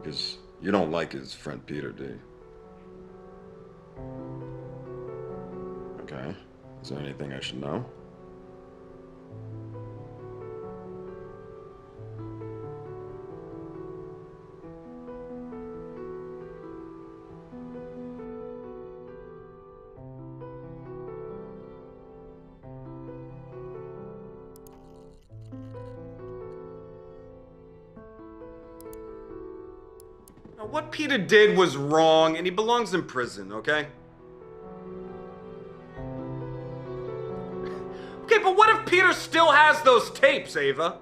because you don't like his friend Peter, do you? Okay. Is there anything I should know? Now, what Peter did was wrong, and he belongs in prison, okay? Okay, but what if Peter still has those tapes, Ava?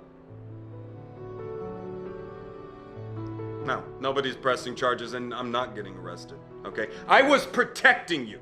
No, nobody's pressing charges, and I'm not getting arrested, okay? I was protecting you.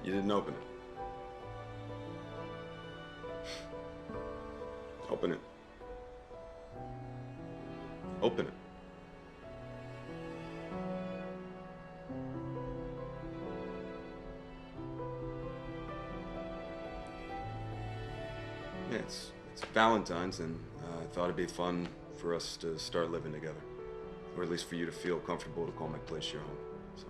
You didn't open it. Open it. Open it. Yeah, it's Valentine's, and I thought it'd be fun for us to start living together. Or at least for you to feel comfortable to call my place your home. So.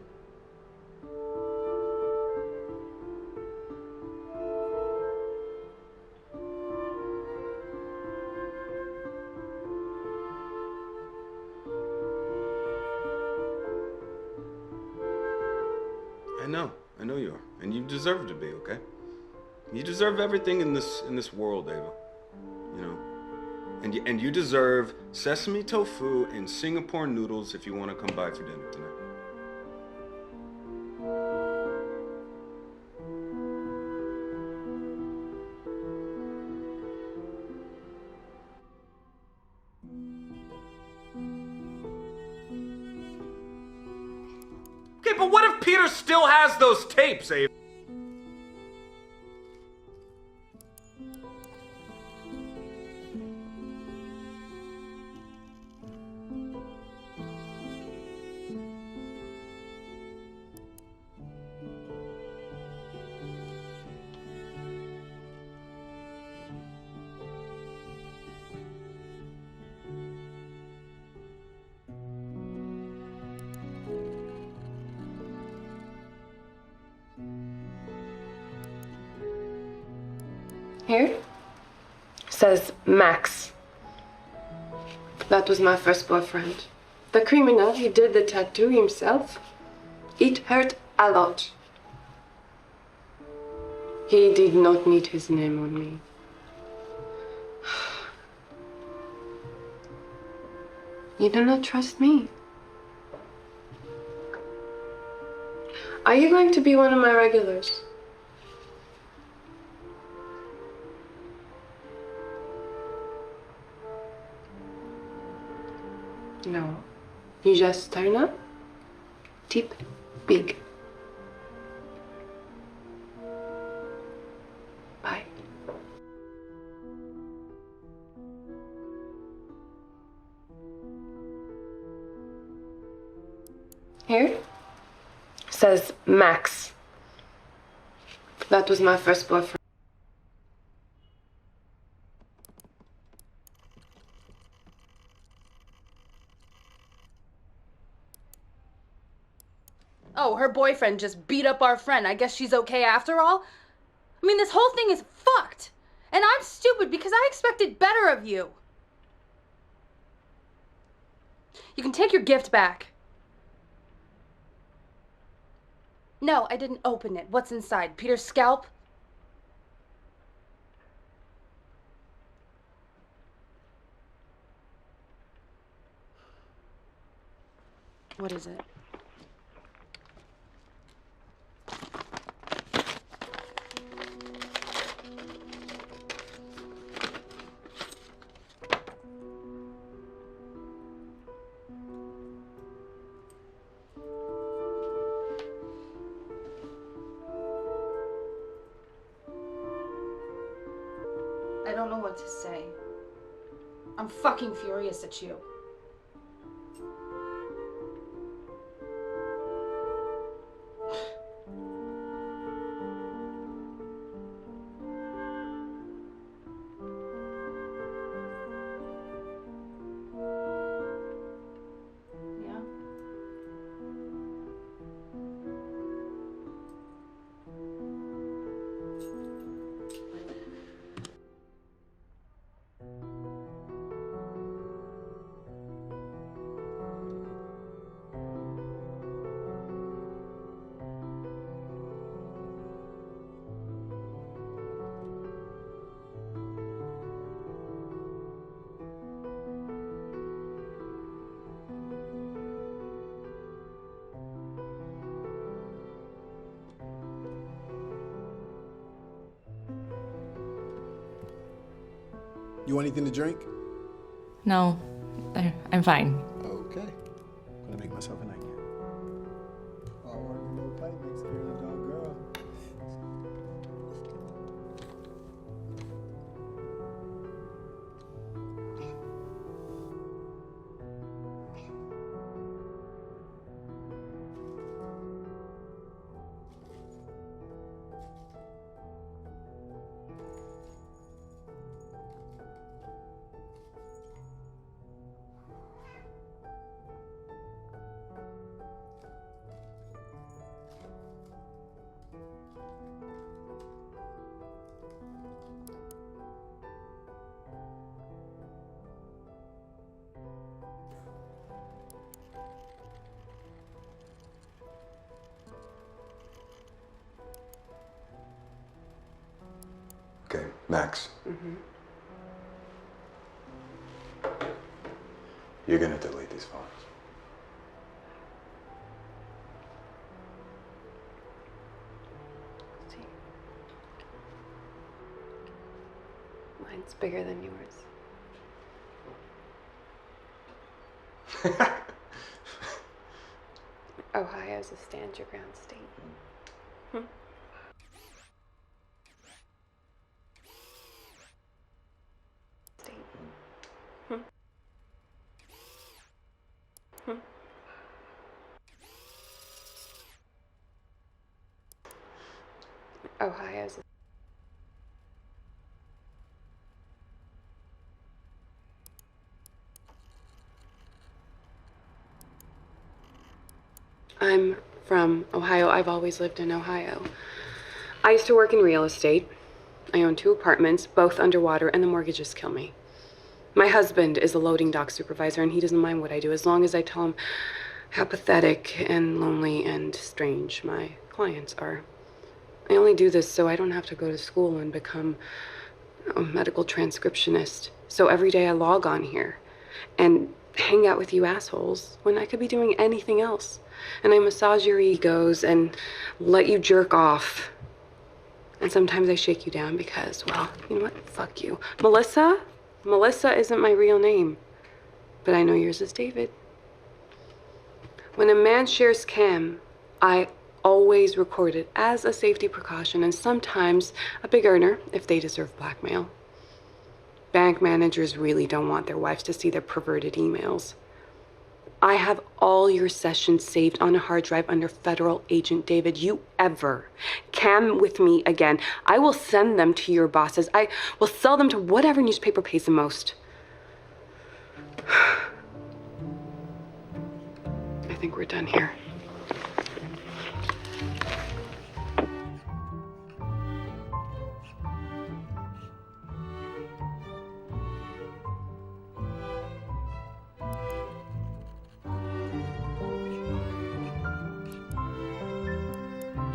I know you are, and you deserve to be, okay? You deserve everything in this world, Ava. You know, and you deserve sesame tofu and Singapore noodles if you want to come by for dinner tonight. Okay, but what if Peter still has those tapes, Ava? Here says Max. That was my first boyfriend. The criminal, he did the tattoo himself. It hurt a lot. He did not need his name on me. You do not trust me. Are you going to be one of my regulars? No. You just turn up, tip big. Bye. Here says Max. That was my first boyfriend. Oh, her boyfriend just beat up our friend. I guess she's okay after all? I mean, this whole thing is fucked. And I'm stupid because I expected better of you. You can take your gift back. No, I didn't open it. What's inside? Peter's scalp? What is it? I don't know what to say. I'm fucking furious at you. Yeah? You want anything to drink? No, I'm fine. Okay. I'm gonna make myself a nightcap. Oh, I want a little pipe next to the dog girl. Okay, Max. You're gonna delete these photos. See. Mine's bigger than yours. Ohio's a stand your ground state. Ohio's a I'm from Ohio. I've always lived in Ohio. I used to work in real estate. I own 2 apartments, both underwater, and the mortgages kill me. My husband is a loading dock supervisor, and he doesn't mind what I do as long as I tell him how pathetic and lonely and strange my clients are. I only do this so I don't have to go to school and become a medical transcriptionist. So every day I log on here and hang out with you assholes when I could be doing anything else. And I massage your egos and let you jerk off. And sometimes I shake you down because, well, you know what? Fuck you. Melissa? Melissa isn't my real name. But I know yours is David. When a man shares cam, I always record it as a safety precaution and sometimes a big earner if they deserve blackmail. Bank managers really don't want their wives to see their perverted emails. I have all your sessions saved on a hard drive under federal agent David. You ever cam with me again, I will send them to your bosses. I will sell them to whatever newspaper pays the most. I think we're done here.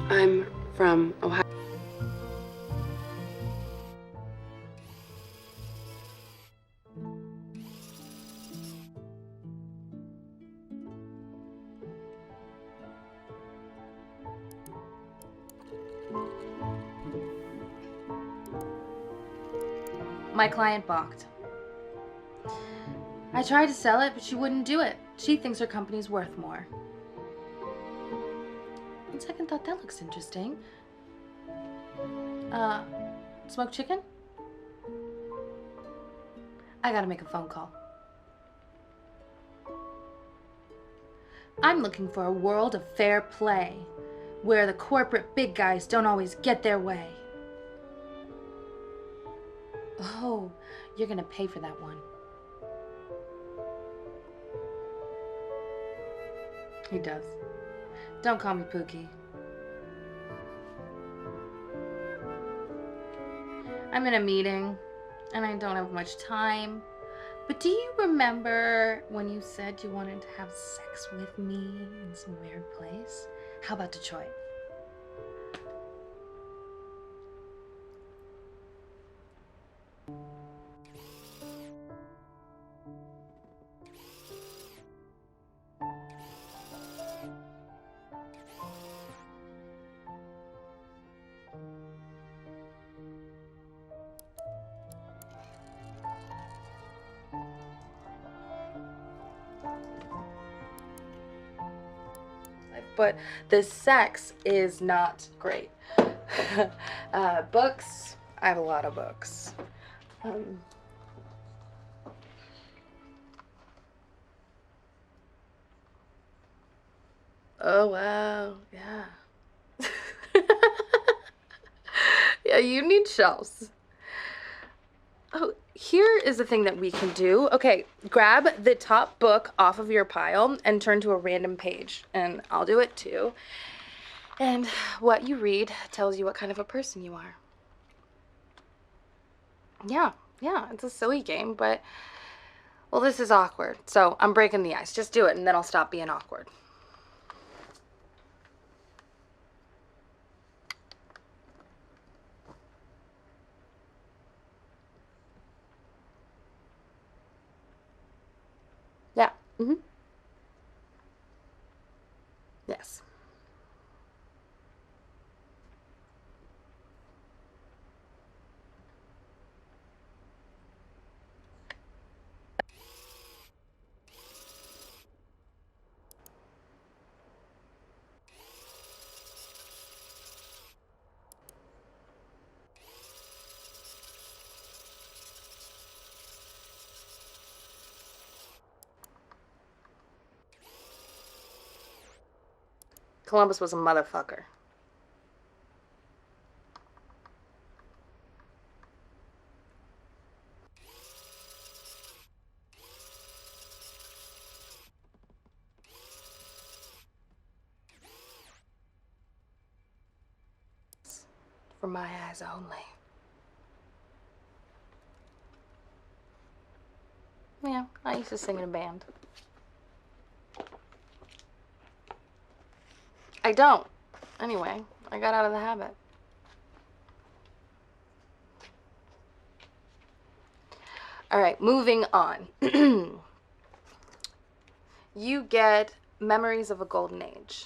I'm from Ohio. My client balked. I tried to sell it, but she wouldn't do it. She thinks her company's worth more. On second thought, that looks interesting. Smoked chicken? I gotta make a phone call. I'm looking for a world of fair play, where the corporate big guys don't always get their way. Oh, you're gonna pay for that one. He does. Don't call me Pookie. I'm in a meeting, and I don't have much time. But do you remember when you said you wanted to have sex with me in some weird place? How about Detroit? But the sex is not great. Books, I have a lot of books. Oh, wow, yeah. Yeah, you need shelves. Oh, here is the thing that we can do. Okay, grab the top book off of your pile and turn to a random page, and I'll do it too. And what you read tells you what kind of a person you are. Yeah, it's a silly game, but, well, this is awkward, so I'm breaking the ice. Just do it, and then I'll stop being awkward. Yeah. Mm-hmm. Yes. Columbus was a motherfucker. For my eyes only. Yeah, I used to sing in a band. I don't. Anyway, I got out of the habit. All right, moving on. You get Memories of a Golden Age.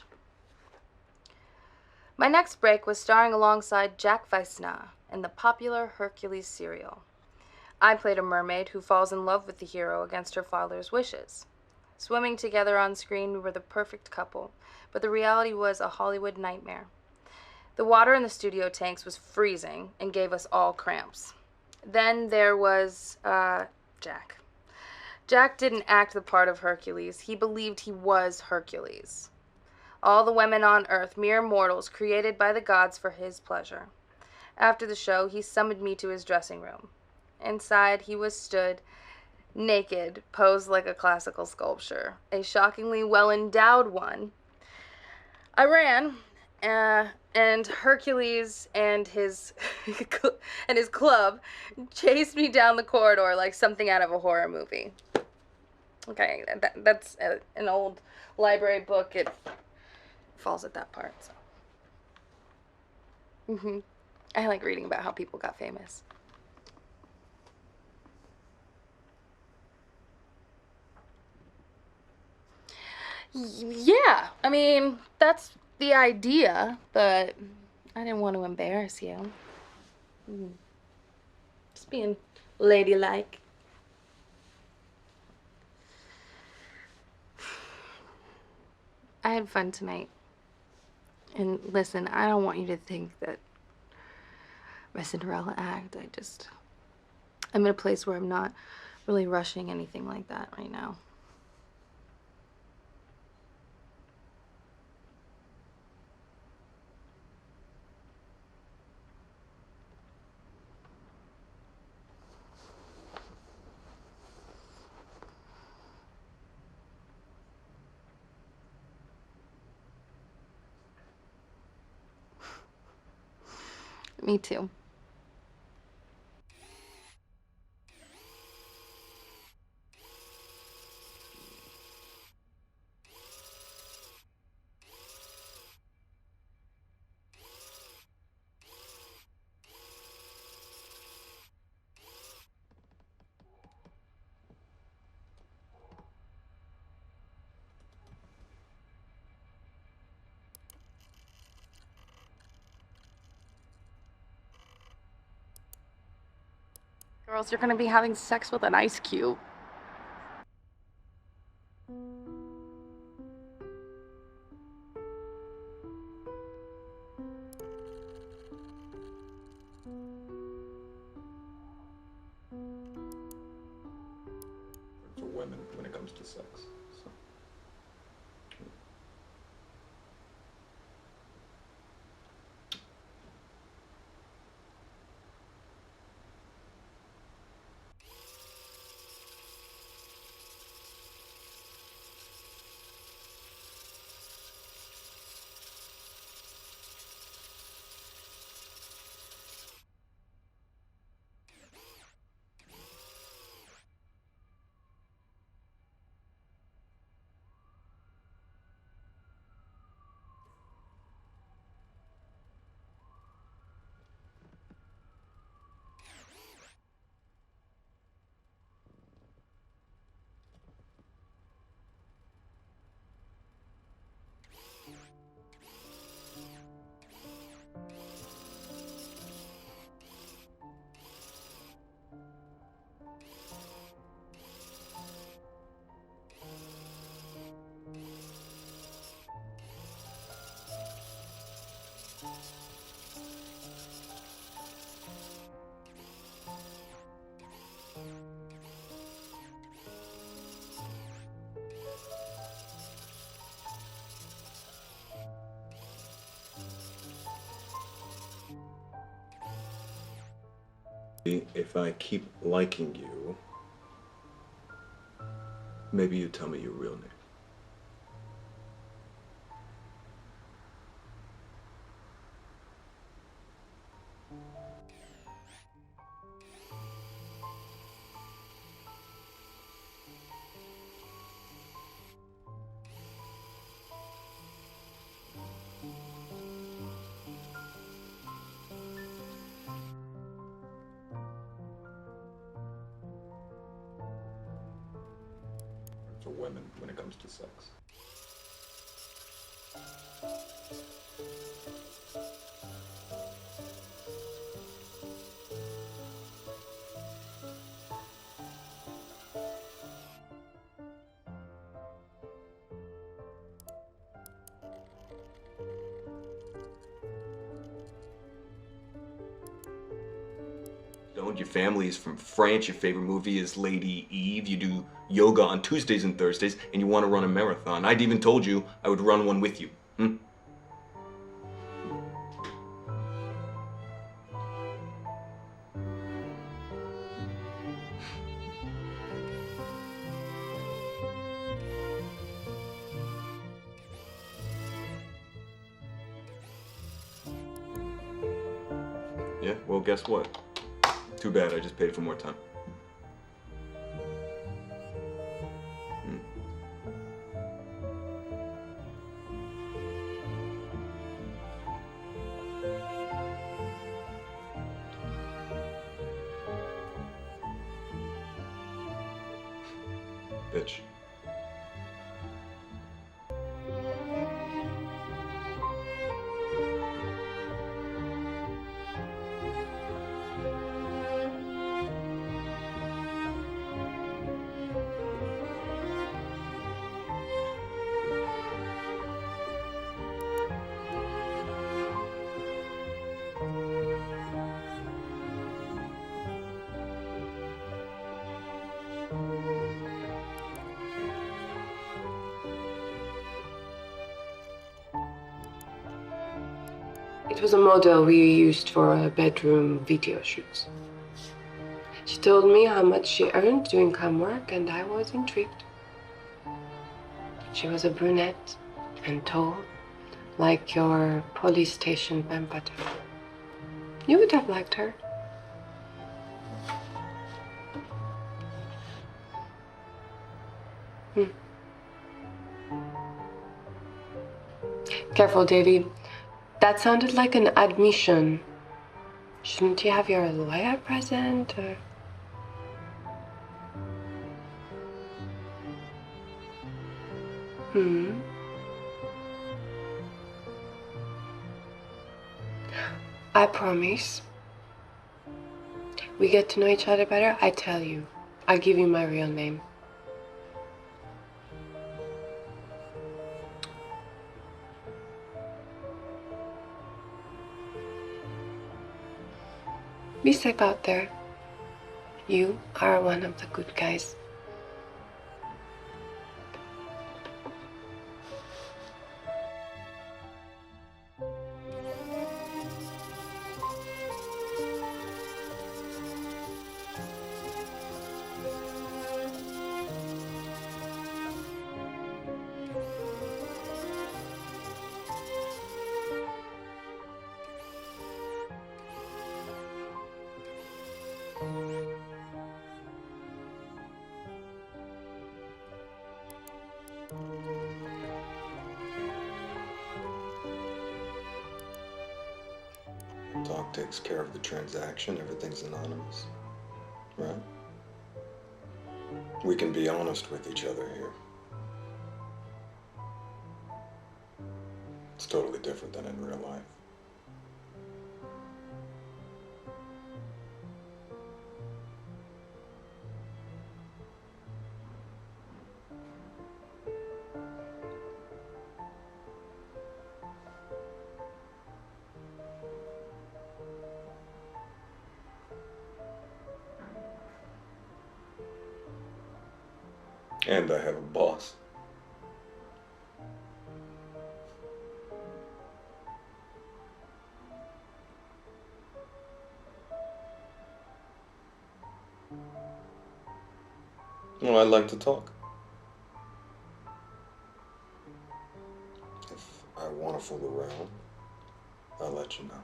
My next break was starring alongside Jack Weissna in the popular Hercules serial. I played a mermaid who falls in love with the hero against her father's wishes. Swimming together on screen, we were the perfect couple, but the reality was a Hollywood nightmare. The water in the studio tanks was freezing and gave us all cramps. Then there was, Jack. Jack didn't act the part of Hercules. He believed he was Hercules. All the women on Earth, mere mortals created by the gods for his pleasure. After the show, he summoned me to his dressing room. Inside, he was stood, naked, posed like a classical sculpture, a shockingly well-endowed one. I ran, and Hercules and his club chased me down the corridor like something out of a horror movie. Okay, that's an old library book. It falls at that part. So. I like reading about how people got famous. Yeah, I mean, that's the idea, but I didn't want to embarrass you. Just being ladylike. I had fun tonight. And listen, I don't want you to think that my Cinderella act, I'm in a place where I'm not really rushing anything like that right now. Me too. Girls, you're gonna be having sex with an ice cube. For women when it comes to sex. So. If I keep liking you, maybe you tell me your real name. For women when it comes to sex. Your family is from France, your favorite movie is Lady Eve, you do yoga on Tuesdays and Thursdays, and you want to run a marathon. I'd even told you I would run one with you. Yeah, well, guess what? Too bad, I just paid for more time. Bitch. It was a model we used for bedroom video shoots. She told me how much she earned doing cam work, and I was intrigued. She was a brunette and tall, like your police station vampire. You would have liked her. Careful, Davy. That sounded like an admission. Shouldn't you have your lawyer present, or? I promise. We get to know each other better, I tell you. I'll give you my real name. Be safe out there. You are one of the good guys. Doc takes care of the transaction, everything's anonymous, right? We can be honest with each other here. It's totally different than in real life. And I have a boss. Well, I'd like to talk. If I want to fool around, I'll let you know.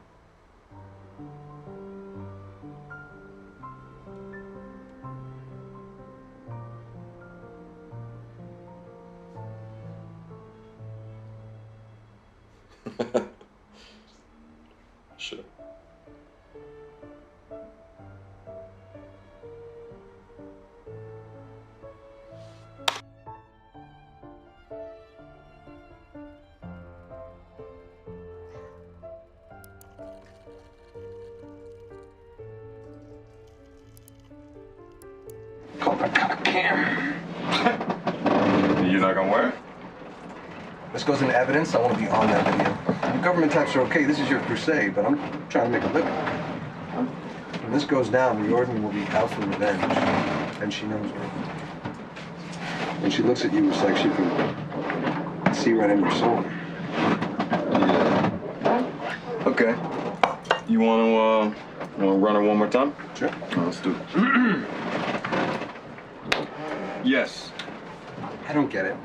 Sure. Oh my God, Cam. You're not gonna wear it? This goes into evidence. I want to be on that video. The government types are okay. This is your crusade, but I'm trying to make a living. When this goes down, Riordan will be out for revenge, and she knows it. When she looks at you, it's like she can see right in your soul. Yeah. Okay. You wanna run her one more time? Sure. Let's do it. Yes. I don't get it.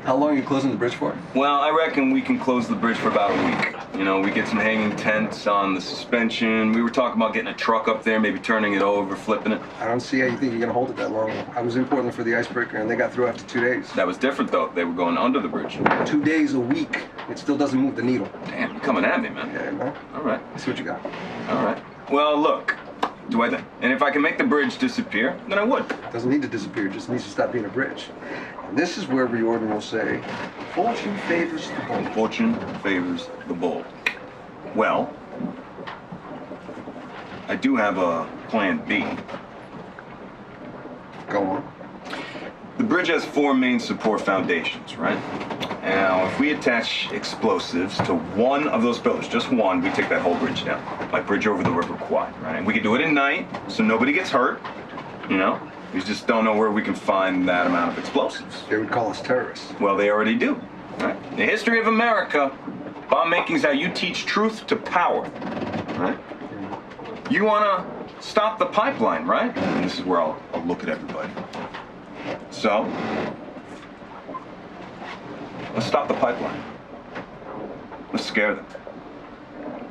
How long are you closing the bridge for? Well, I reckon we can close the bridge for about a week. You know, we get some hanging tents on the suspension. We were talking about getting a truck up there, maybe turning it over, flipping it. I don't see how you think you're going to hold it that long. I was in Portland for the icebreaker, and they got through after 2 days. That was different, though. They were going under the bridge. 2 days a week. It still doesn't move the needle. Damn, you're coming at me, man. Yeah, no? All right. Let's see what you got. All right. Well, look. And if I can make the bridge disappear, then I would. It doesn't need to disappear. It just needs to stop being a bridge. And this is where Riordan will say, fortune favors the bold. Fortune favors the bold. Well, I do have a plan B. Go on. The bridge has 4 main support foundations, right? Now, if we attach explosives to one of those pillars, just one, we take that whole bridge down. Like bridge over the River Kwai, right? And we can do it at night, so nobody gets hurt, you know? We just don't know where we can find that amount of explosives. They would call us terrorists. Well, they already do. Right? The history of America, bomb making is how you teach truth to power. Right? You want to stop the pipeline, right? And this is where I'll look at everybody. So, let's stop the pipeline. Let's scare them.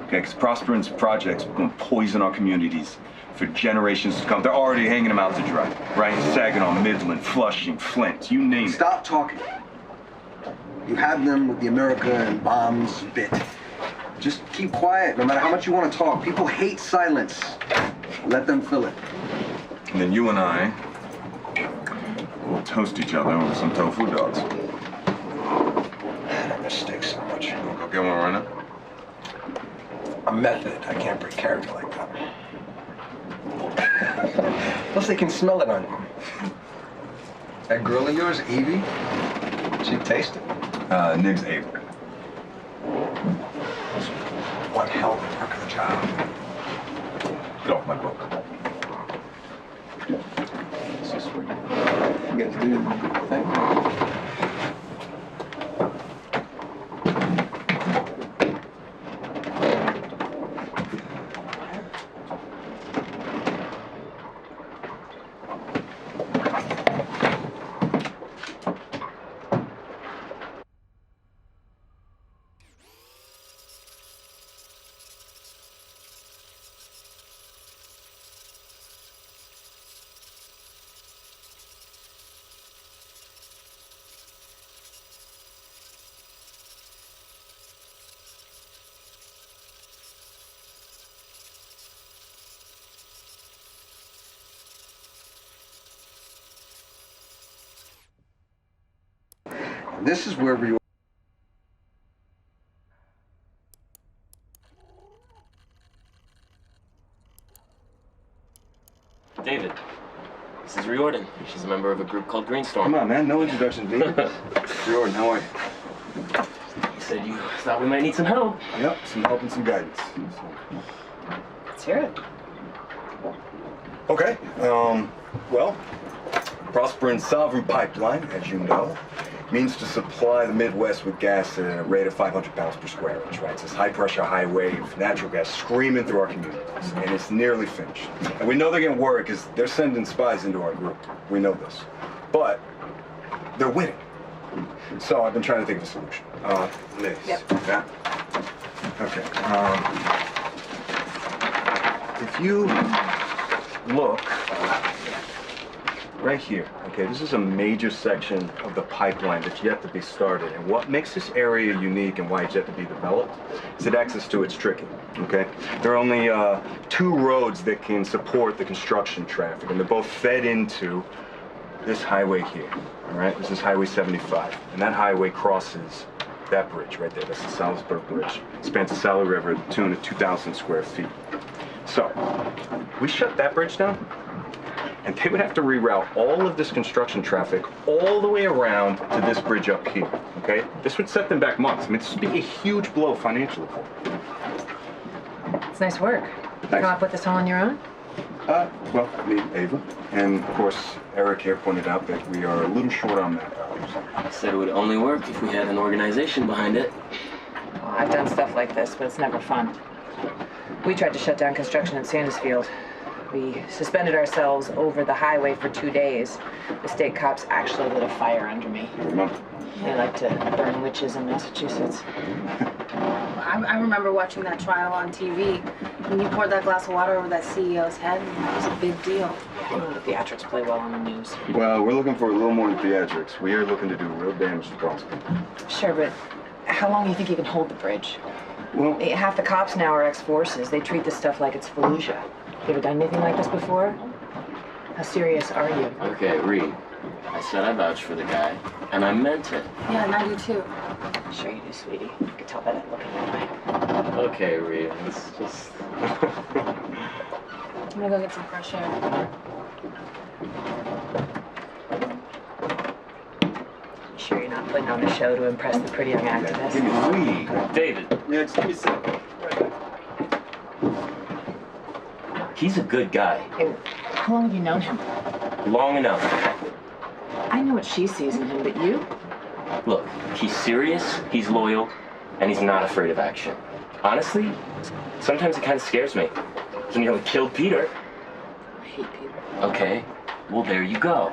Okay, because Prosperance projects are going to poison our communities for generations to come. They're already hanging them out to dry, right? Saginaw, Midland, Flushing, Flint, you name it. Stop talking. You had them with the America and bombs bit. Just keep quiet, no matter how much you want to talk. People hate silence. Let them fill it. And then you and I will toast each other with some tofu dogs. Man, I miss steaks so much. We'll go get one right now. I'm method. I can't break character like that. Plus, they can smell it on you. That girl of yours, Evie, she'd taste it. Name's Ava. One hell of a work of the job. Get off my book. So sweet. You guys did it. Thank you. This is where we. David, this is Riordan. She's a member of a group called Greenstorm. Come on, man. No introduction, V. Jordan, how are you? You said you thought we might need some help. Yep, some help and some guidance. Let's hear it. Okay, well, Prosperance Sovereign Pipeline, as you know, means to supply the Midwest with gas at a rate of 500 pounds per square inch, right? It's this high-pressure, high-wave natural gas screaming through our communities, and it's nearly finished. And we know they're getting worried because they're sending spies into our group. We know this. But they're winning. So I've been trying to think of a solution. Liz. Yep. Yeah? Okay. If you look right here, okay, this is a major section of the pipeline that's yet to be started. And what makes this area unique and why it's yet to be developed is that access to it's tricky, okay? There are only 2 roads that can support the construction traffic, and they're both fed into this highway here, all right? This is Highway 75, and that highway crosses that bridge right there. That's the Salisbury Bridge. It spans the Sally River to the tune of 2,000 square feet. So, we shut that bridge down, and they would have to reroute all of this construction traffic all the way around to this bridge up here, okay? This would set them back months. I mean, this would be a huge blow financially for them. It's nice work. You come up with this all on your own? Well, me, Ava, and of course, Eric here pointed out that we are a little short on manpower. Said it would only work if we had an organization behind it. Well, I've done stuff like this, but it's never fun. We tried to shut down construction in Sandusfield. We suspended ourselves over the highway for 2 days. The state cops actually lit a fire under me. You remember? They like to burn witches in Massachusetts. I remember watching that trial on TV. When you poured that glass of water over that CEO's head, it was a big deal. Yeah, you know the theatrics play well on the news. Well, we're looking for a little more than theatrics. We are looking to do real damage to Bronx people. Sure, but how long do you think you can hold the bridge? Well, Half the cops now are ex-forces. They treat this stuff like it's Fallujah. You ever done anything like this before? How serious are you? Okay, Reed. I said I vouched for the guy, and I meant it. Yeah, and I do too. Sure you do, sweetie. I could tell by that look in your eye. Okay, Reed. Let's just... I'm gonna go get some fresh air. Sure you're not putting on a show to impress the pretty young activist? give me Reed. David, Yeah, just give me a second. he's a good guy. Hey, how long have you known him? Long enough. I know what she sees in him, but you? Look, he's serious, he's loyal, and he's not afraid of action. Honestly, sometimes it kind of scares me. He nearly killed Peter. I hate Peter. Okay, well, there you go.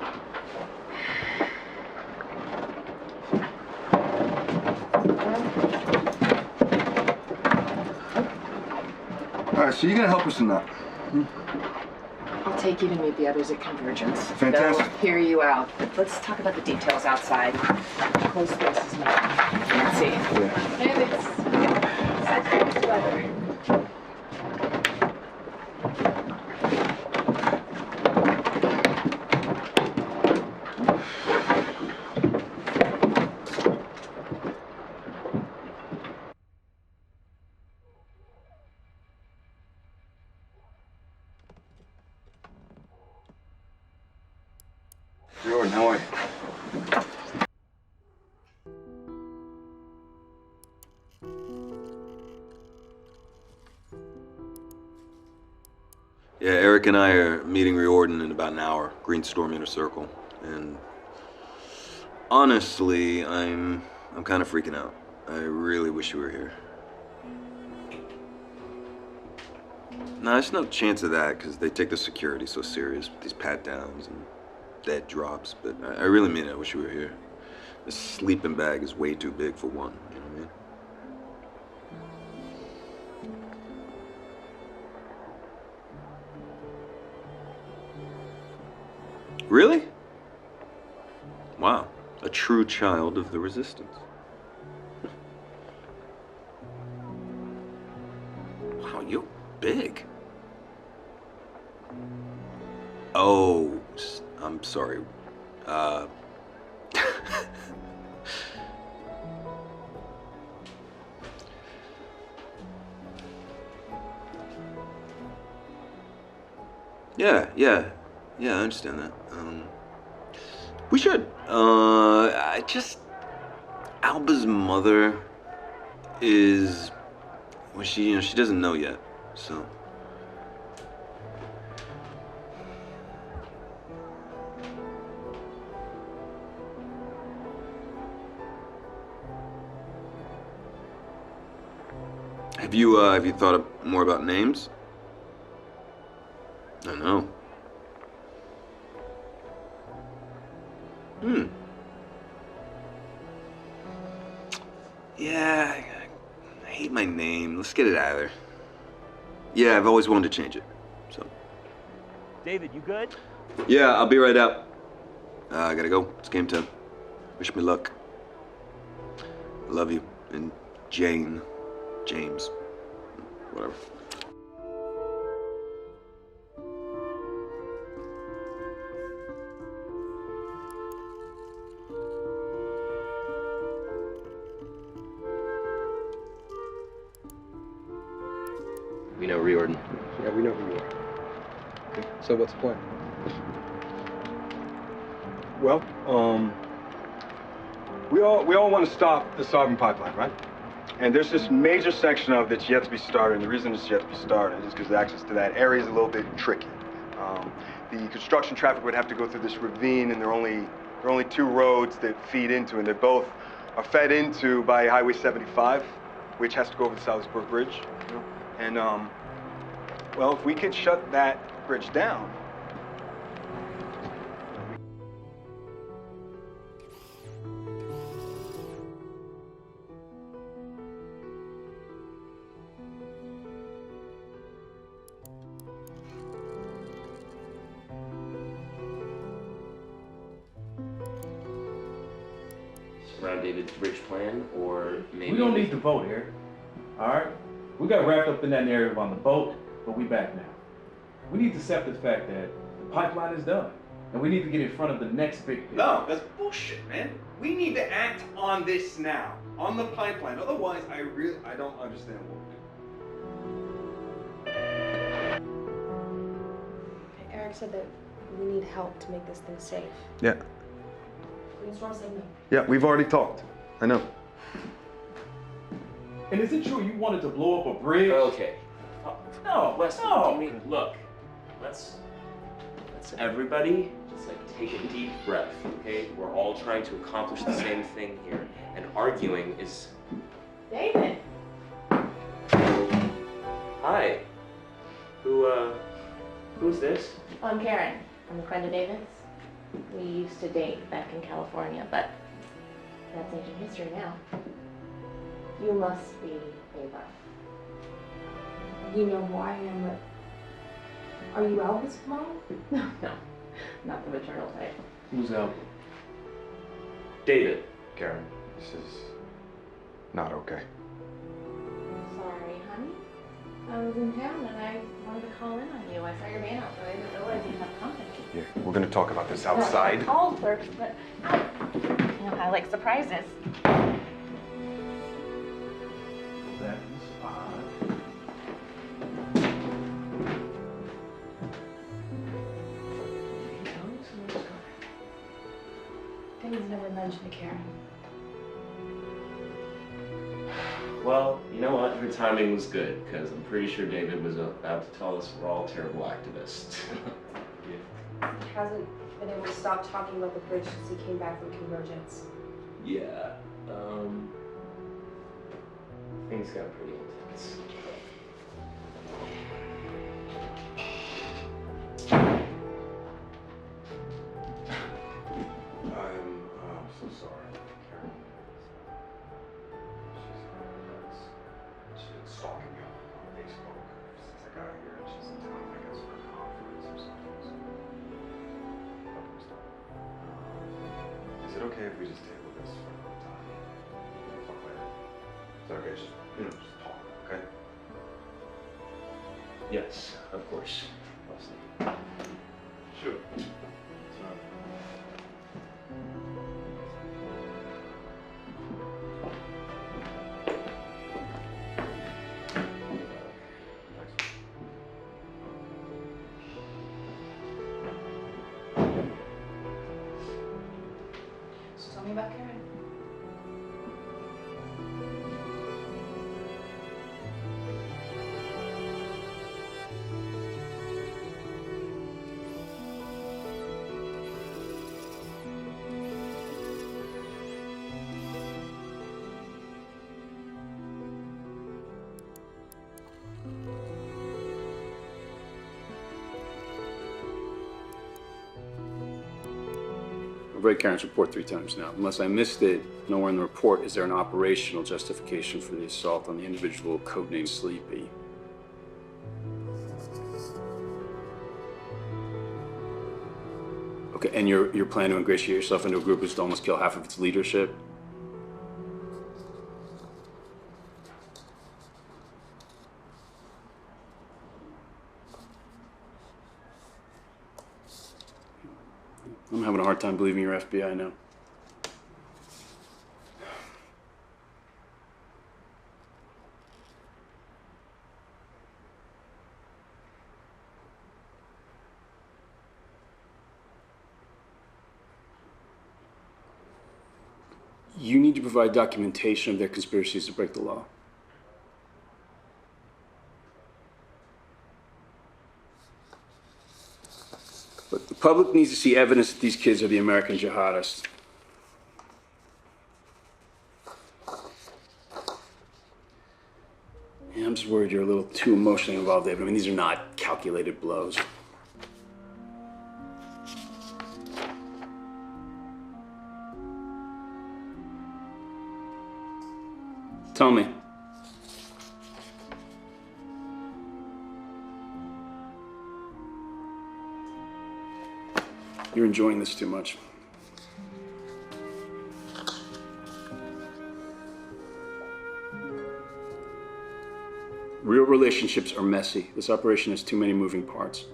All right, so you're gonna help us in that. I'll take you to meet the others at Convergence. Fantastic. They'll hear you out. But let's talk about the details outside. Close spaces now. Nancy. Yeah. And it's such nice weather. Jordan, how are you? Yeah, Eric and I are meeting Riordan in about an hour. Greenstorm Inner Circle. And honestly, I'm kind of freaking out. I really wish you were here. No, there's no chance of that because they take the security so serious with these pat-downs and dead drops. But I really mean it. I wish you were here. This sleeping bag is way too big for one. You know what I mean? Really? Wow. A true child of the Resistance. Wow, you're big. Oh, I'm sorry. Yeah, I understand that. We should. Alba's mother is, well, she doesn't know yet, so. Have you thought more about names? I know. Yeah, I hate my name. Let's get it out of there. Yeah, I've always wanted to change it, so. David, you good? Yeah, I'll be right out. I gotta go. It's game time. Wish me luck. I love you. And James. Whatever. We know Riordan. Yeah, we know who you are. Okay, so what's the plan? Well, we all want to stop the Sovereign Pipeline, right? And there's this major section of it that's yet to be started, and the reason it's yet to be started is because access to that area is a little bit tricky. The construction traffic would have to go through this ravine, and there are only two roads that feed into, and they both are fed into by Highway 75, which has to go over the Salisbury Bridge. You know? And well, if we could shut that bridge down. Around David's bridge plan, or maybe... We don't need to vote here, all right? We got wrapped up in that narrative on the boat, but we back now. We need to accept the fact that the pipeline is done, and we need to get in front of the next big picture. No, that's bullshit, man. We need to act on this now, on the pipeline. Otherwise, I don't understand what we're doing. Eric said that we need help to make this thing safe. Yeah. Greenstorm said no. Yeah, we've already talked. I know. And is it true you wanted to blow up a bridge? Okay. No, Wesley, no. I mean, look, let's So everybody, just like take a deep breath, okay? We're all trying to accomplish the same thing here, and arguing is... David! Hi. Who's this? I'm Karen. I'm a friend of David's. We used to date back in California, but that's ancient history now. You must be Ava. You know who I am, but are you Alva's mom? No, not the maternal type. Who's Albert? David. Karen, this is not okay. Sorry, honey. I was in town and I wanted to call in on you. I saw your van out, so I didn't realize you have company. Yeah, we're gonna talk about this outside. I called first, but you know, I like surprises. That is odd. David's never mentioned to Karen. Well, you know what? Her timing was good, because I'm pretty sure David was about to tell us we're all terrible activists. He hasn't been able to stop talking about the bridge since he came back from Convergence. Yeah, things got pretty intense. I'm so sorry, Karen. She's been stalking me on Facebook since I got here, and she's in town, I guess, for a conference or something. So. Is it okay if we just table this for another time? Talk later. Is that okay? Just talk, okay? Yes, of course. Sure. So tell me about Karen. I've read Karen's report 3 times now. Unless I missed it, nowhere in the report is there an operational justification for the assault on the individual codenamed Sleepy. Okay, and your plan to ingratiate yourself into a group is to almost kill half of its leadership? I'm having a hard time believing you're FBI now. You need to provide documentation of their conspiracies to break the law. But the public needs to see evidence that these kids are the American jihadists. Yeah, I'm just worried you're a little too emotionally involved, David. I mean, these are not calculated blows. Tell me. You're enjoying this too much. Real relationships are messy. This operation has too many moving parts.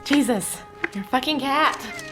Jesus, you're a fucking cat.